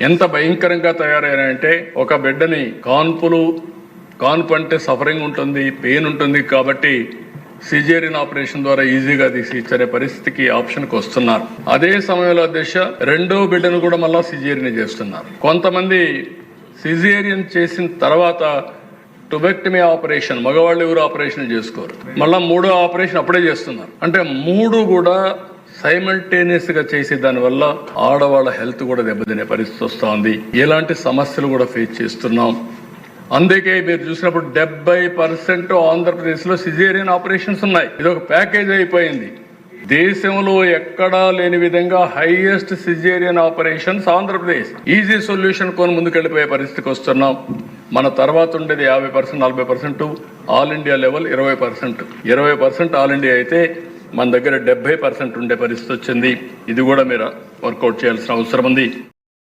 ఎంత భయంకరంగా తయారయ్యారంటే ఒక బిడ్డని కాన్పు అంటే సఫరింగ్ ఉంటుంది, పెయిన్ ఉంటుంది కాబట్టి సిజేరియన్ ఆపరేషన్ ద్వారా ఈజీగా తీసి ఇచ్చే పరిస్థితికి ఆప్షన్కి వస్తున్నారు. అదే సమయంలో అధ్యక్ష రెండో బిడ్డను కూడా మళ్ళా సిజేరియన్ చేస్తున్నారు. కొంతమంది సిజేరియన్ చేసిన తర్వాత టుబెక్టమీ ఆపరేషన్ మగవాళ్ళు ఎవరు ఆపరేషన్ చేసుకోరు, మళ్ళీ మూడో ఆపరేషన్ అప్పుడే చేస్తున్నారు. అంటే మూడు కూడా సైమల్టేనియస్ గా చేసే దానివల్ల ఆడవాళ్ళ హెల్త్ కూడా దెబ్బతినే పరిస్థితి వస్తూ ఉంది. ఇలాంటి సమస్యలు కూడా ఫేస్ చేస్తున్నాం. అందుకే మీరు చూసినప్పుడు 70% ఆంధ్రప్రదేశ్లో సిజేరియన్ ఆపరేషన్స్ ఉన్నాయి. ఇది ఒక ప్యాకేజ్ అయిపోయింది. దేశంలో ఎక్కడా లేని విధంగా highest caesarean operations Andhra Pradesh. Easy solution కొని ముందుకెళ్ళిపోయే పరిస్థితికి వస్తున్నాం. మన తర్వాత ఉండేది 50%, 40%, all India level 20% all India అయితే మన దగ్గర 70% ఉండే పరిస్థితి వచ్చింది. ఇది కూడా మీరు వర్కౌట్ చేయాల్సిన అవసరం ఉంది.